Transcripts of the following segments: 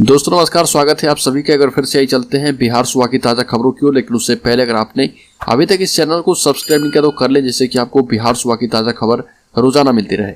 दोस्तों नमस्कार, स्वागत है आप सभी के। अगर फिर से ही चलते हैं बिहार सुबह की ताज़ा खबरों की ओर, लेकिन उससे पहले अगर आपने अभी तक इस चैनल को सब्सक्राइब नहीं किया तो कर ले, जिससे कि आपको बिहार सुबह की ताज़ा खबर रोजाना मिलती रहे।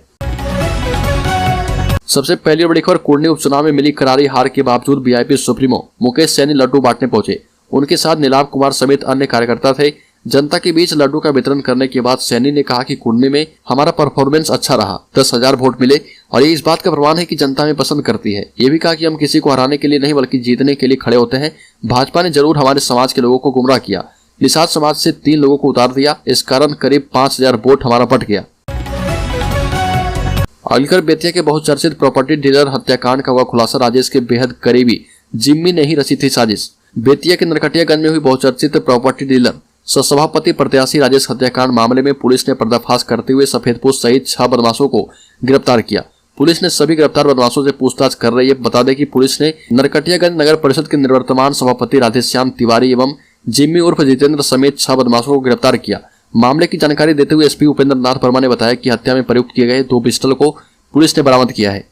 सबसे पहली बड़ी खबर, कुर्नी उपचुनाव में मिली करारी हार के बावजूद बीजेपी सुप्रीमो मुकेश सैनी लड्डू बांटने पहुंचे। उनके साथ नीलाभ कुमार समेत अन्य कार्यकर्ता थे। जनता के बीच लड्डू का वितरण करने के बाद सैनी ने कहा कि कुर्नी में हमारा परफॉर्मेंस अच्छा रहा, 10,000 वोट मिले और ये इस बात का प्रमाण है कि जनता में पसंद करती है। ये भी कहा कि हम किसी को हराने के लिए नहीं बल्कि जीतने के लिए खड़े होते हैं। भाजपा ने जरूर हमारे समाज के लोगों को गुमराह किया, निषाद समाज से 3 लोगों को उतार दिया, इस कारण करीब 5,000 वोट हमारा बट गया। अलीगढ़ बेतिया के बहुचर्चित प्रॉपर्टी डीलर हत्याकांड का हुआ खुलासा, राजेश के बेहद करीबी जिम्मी ने ही रची थी साजिश। बेतिया के नरकटियागंज में हुई बहुचर्चित प्रॉपर्टी डीलर सभापति प्रत्याशी राजेश हत्याकांड मामले में पुलिस ने पर्दाफाश करते हुए सफेदपोश सहित 6 बदमाशों को गिरफ्तार किया। पुलिस ने सभी गिरफ्तार बदमाशों से पूछताछ कर रही है। बता दें कि पुलिस ने नरकटियागंज नगर परिषद के निवर्तमान सभापति राधेश्याम तिवारी एवं जिम्मी उर्फ जितेंद्र समेत 6 बदमाशों को गिरफ्तार किया। मामले की जानकारी देते हुए एसपी उपेंद्र नाथ वर्मा ने बताया कि हत्या में प्रयुक्त किए गए 2 पिस्टल को पुलिस ने बरामद किया है।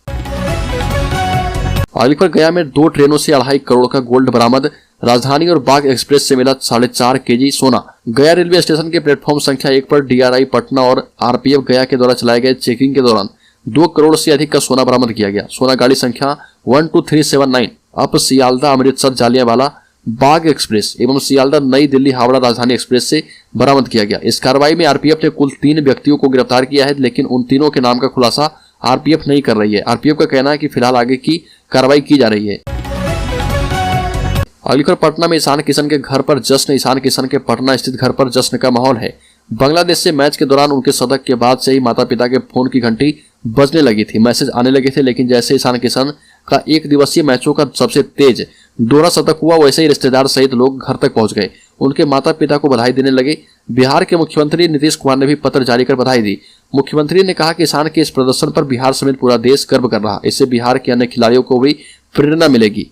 अलीगढ़ गया में 2 ट्रेनों से 2.5 करोड़ का गोल्ड बरामद। राजधानी और बाग एक्सप्रेस से मिला 4.5 केजी सोना। गया रेलवे स्टेशन के प्लेटफॉर्म संख्या 1 पर डीआरआई पटना और आरपीएफ गया के द्वारा चलाए गए चेकिंग के दौरान 2 करोड़ से अधिक का सोना बरामद किया गया। सोना गाड़ी संख्या 12379 अप सियालदा अमृतसर जालियांवाला बाग एक्सप्रेस एवं सियालदा नई दिल्ली हावड़ा राजधानी एक्सप्रेस से बरामद किया गया। इस कार्रवाई में आरपीएफ ने कुल 3 व्यक्तियों को गिरफ्तार किया है, लेकिन उन तीनों के नाम का खुलासा आरपीएफ नहीं कर रही है। आरपीएफ का कहना है कि फिलहाल आगे की कार्रवाई की जा रही है। अलीगढ़ पटना में ईशान किशन के घर पर जश्न। ईशान किशन के पटना स्थित घर पर जश्न का माहौल है। बांग्लादेश से मैच के दौरान उनके शतक के बाद से ही माता पिता के फोन की घंटी बजने लगी थी, मैसेज आने लगे थे, लेकिन जैसे ईशान किशन का 1 दिवसीय मैचों का सबसे तेज दोहरा शतक हुआ, वैसे ही रिश्तेदार सहित लोग घर तक पहुंच गए, उनके माता पिता को बधाई देने लगे। बिहार के मुख्यमंत्री नीतीश कुमार ने भी पत्र जारी कर बधाई दी। मुख्यमंत्री ने कहा कि ईशान के इस प्रदर्शन पर बिहार समेत पूरा देश गर्व कर रहा, इससे बिहार के अन्य खिलाड़ियों को भी प्रेरणा मिलेगी।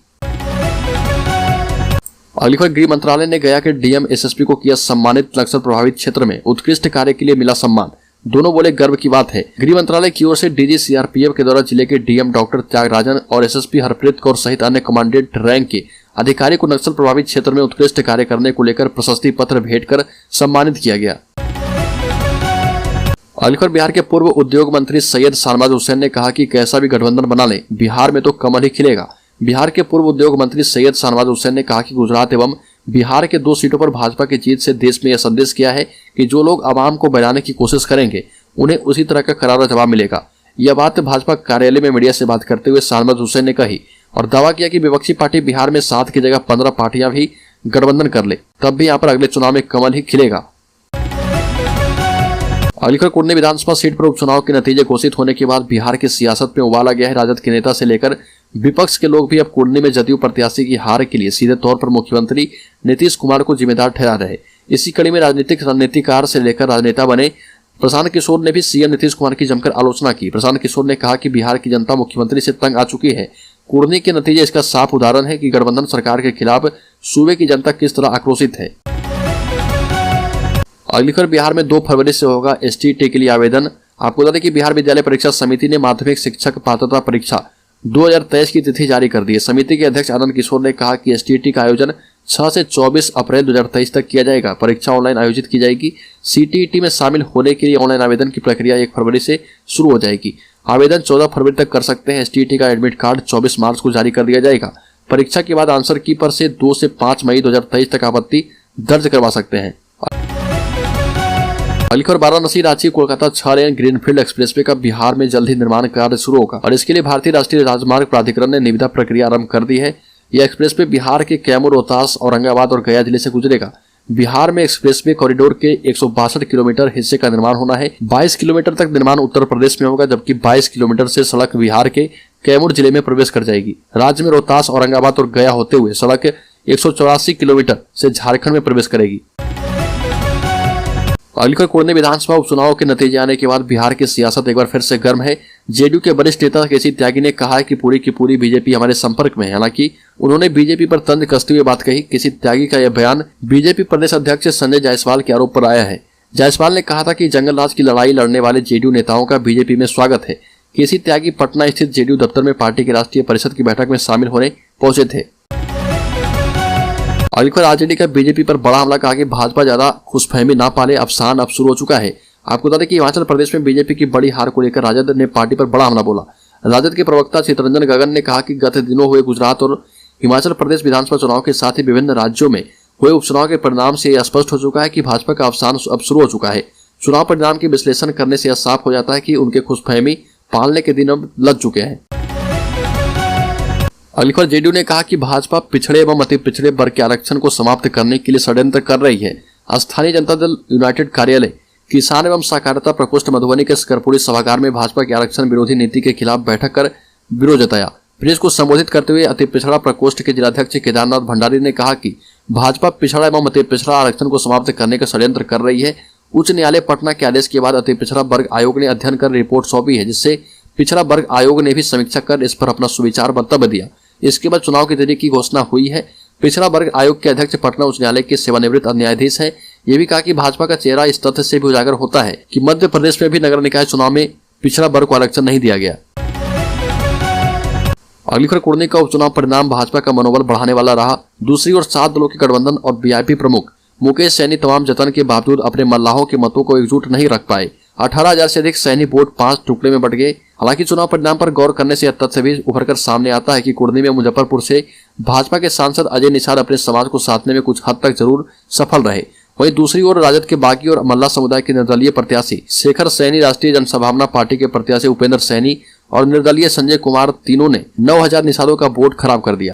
अलीगढ़ गृह मंत्रालय ने गया के डीएम एसएसपी को किया सम्मानित। नक्सल प्रभावित क्षेत्र में उत्कृष्ट कार्य के लिए मिला सम्मान, दोनों बोले गर्व की बात है। गृह मंत्रालय की ओर से डीजी सीआरपीएफ के द्वारा जिले के डीएम डॉक्टर त्यागराजन और एसएसपी हरप्रीत कौर सहित अन्य कमांडेंट रैंक के अधिकारी को नक्सल प्रभावित क्षेत्र में उत्कृष्ट कार्य करने को लेकर प्रशस्ति पत्र भेंट कर सम्मानित किया गया। अलीगढ़ बिहार के पूर्व उद्योग मंत्री सैयद शाहनवाज हुसैन ने कहा कि कैसा भी गठबंधन बना ले, बिहार में तो कमल ही खिलेगा। बिहार के पूर्व उद्योग मंत्री सैयद शाहनवाज हुसैन ने कहा कि गुजरात एवं बिहार के 2 सीटों पर भाजपा की जीत से देश में यह संदेश किया है कि जो लोग आवाम को बहलाने की कोशिश करेंगे उन्हें उसी तरह का करारा जवाब मिलेगा। यह बात भाजपा कार्यालय में मीडिया से बात करते हुए शाहनवाज हुसैन ने कही और दावा किया कि विपक्षी पार्टी बिहार में 7 की जगह 15 पार्टियां भी गठबंधन कर ले, तब भी यहाँ पर अगले चुनाव में कमल ही खिलेगा। अलीगढ़ कुर्नी विधानसभा सीट पर उपचुनाव के नतीजे घोषित होने के बाद बिहार की सियासत में उबाल आ गया है। राजद के नेता से लेकर विपक्ष के लोग भी अब कुर्नी में जदयू प्रत्याशी की हार के लिए सीधे तौर पर मुख्यमंत्री नीतीश कुमार को जिम्मेदार ठहरा रहे। इसी कड़ी में राजनीतिक रणनीतिकार से लेकर राजनेता बने प्रशांत किशोर ने भी सीएम नीतीश कुमार की जमकर आलोचना की। प्रशांत किशोर ने कहा कि बिहार की जनता मुख्यमंत्री से तंग आ चुकी है। कुर्नी के नतीजे इसका साफ उदाहरण है कि गठबंधन सरकार के खिलाफ सूबे की जनता किस तरह आक्रोशित है। अलीगढ़ बिहार में 2 फरवरी से होगा एसटीईटी के लिए आवेदन। आपको बता दें कि बिहार विद्यालय परीक्षा समिति ने माध्यमिक शिक्षक पात्रता परीक्षा 2023 की तिथि जारी कर दी है। समिति के अध्यक्ष आनंद किशोर ने कहा कि एसटीईटी का आयोजन 6 से 24 अप्रैल 2023 तक किया जाएगा। परीक्षा ऑनलाइन आयोजित की जाएगी। सीटीईटी में शामिल होने के लिए ऑनलाइन आवेदन की प्रक्रिया 1 फरवरी से शुरू हो जाएगी। आवेदन 14 फरवरी तक कर सकते हैं। एसटीईटी का एडमिट कार्ड 24 मार्च को जारी कर दिया जाएगा। परीक्षा के बाद आंसर की पर से 2 से 5 मई 2023 तक आपत्ति दर्ज करवा सकते हैं। Aligarh Varanasi Ranchi Kolkata 6 lane greenfield expressway का बिहार में जल्द ही निर्माण कार्य शुरू होगा और इसके लिए भारतीय राष्ट्रीय राजमार्ग प्राधिकरण ने निविदा प्रक्रिया आरंभ कर दी है। यह एक्सप्रेसवे बिहार के कैमूर, रोहतास, औरंगाबाद और गया जिले से गुजरेगा। बिहार में एक्सप्रेसवे कॉरिडोर के 162 किलोमीटर हिस्से का निर्माण होना है। 22 किलोमीटर तक निर्माण उत्तर प्रदेश में होगा, जबकि 22 किलोमीटर से सड़क बिहार के कैमूर जिले में प्रवेश कर जाएगी। राज्य में रोहतास, औरंगाबाद और गया होते हुए सड़क 184 किलोमीटर से झारखंड में प्रवेश करेगी। अलीगढ़ कुर्नी विधानसभा उपचुनाव के नतीजे आने के बाद बिहार की सियासत एक बार फिर से गर्म है। जेडीयू के वरिष्ठ नेता केसी त्यागी ने कहा है कि पूरी की पूरी बीजेपी हमारे संपर्क में है। हालांकि उन्होंने बीजेपी पर तंज कसते हुए बात कही। केसी त्यागी का यह बयान बीजेपी प्रदेश अध्यक्ष संजय जायसवाल के आरोप पर आया है। जायसवाल ने कहा था कि जंगल राज की लड़ाई लड़ने वाले जेडीयू नेताओं का बीजेपी में स्वागत है। केसी त्यागी पटना स्थित जेडीयू दफ्तर में पार्टी की राष्ट्रीय परिषद की बैठक में शामिल होने पहुंचे थे। अगली खबर आरजेडी का बीजेपी पर बड़ा हमला, कहा कि भाजपा ज्यादा खुशफहमी ना पाले, अफसान अब शुरू हो चुका है। आपको बता दें कि हिमाचल प्रदेश में बीजेपी की बड़ी हार को लेकर राजद ने पार्टी पर बड़ा हमला बोला। राजद के प्रवक्ता चितरंजन गगन ने कहा कि गत दिनों हुए गुजरात और हिमाचल प्रदेश विधानसभा चुनाव के साथ ही विभिन्न राज्यों में हुए उपचुनाव के परिणाम से यह स्पष्ट हो चुका है कि भाजपा का अवसान अब शुरू हो चुका है। चुनाव परिणाम की विश्लेषण करने से यह साफ हो जाता है कि उनके खुशफहमी पालने के दिन अब लग चुके हैं। अगली खबर जेडीयू ने कहा कि भाजपा पिछड़े एवं अति पिछड़े वर्ग के आरक्षण को समाप्त करने के लिए षड्यंत्र कर रही है। स्थानीय जनता दल यूनाइटेड कार्यालय, किसान एवं सहकारिता प्रकोष्ठ मधुबनी के कर्पूरी सभागार में भाजपा की आरक्षण विरोधी नीति के खिलाफ बैठक कर विरोध जताया। प्रेस को संबोधित करते हुए अति पिछड़ा प्रकोष्ठ के जिलाध्यक्ष केदारनाथ भंडारी ने कहा कि भाजपा पिछड़ा एवं अति पिछड़ा आरक्षण को समाप्त करने का षड्यंत्र कर रही है। उच्च न्यायालय पटना के आदेश के बाद अति पिछड़ा वर्ग आयोग ने अध्ययन कर रिपोर्ट सौंपी है, जिससे पिछड़ा वर्ग आयोग ने भी समीक्षा कर इस पर अपना सुविचार वक्तव्य दिया। इसके बाद चुनाव की तिथि की घोषणा हुई है। पिछड़ा वर्ग आयोग के अध्यक्ष पटना उच्च न्यायालय के सेवानिवृत्त न्यायाधीश है। ये भी कहा कि भाजपा का चेहरा इस तथ्य से भी उजागर होता है कि मध्य प्रदेश में भी नगर निकाय चुनाव में पिछड़ा वर्ग को आरक्षण नहीं दिया गया। अगली खबर कुर्नी का उपचुनाव परिणाम भाजपा का मनोबल बढ़ाने वाला रहा। दूसरी ओर 7 दलों के गठबंधन और वीआईपी प्रमुख मुकेश सैनी तमाम जतन के बावजूद अपने मल्लाहों के मतों को एकजुट नहीं रख पाए। 18,000 से अधिक सैनी वोट 5 टुकड़े में बट गए। हालांकि चुनाव परिणाम पर गौर करने से यह तथ्य भी उभरकर सामने आता है कि कुर्नी में मुजफ्फरपुर से भाजपा के सांसद अजय निषाद अपने समाज को साधने में कुछ हद तक जरूर सफल रहे। वहीं दूसरी ओर राजद के बागी और मल्ला समुदाय के निर्दलीय प्रत्याशी शेखर सैनी, राष्ट्रीय जनसंभावना पार्टी के प्रत्याशी उपेंद्र सैनी और निर्दलीय संजय कुमार, तीनों ने 9,000 निषादों का वोट खराब कर दिया।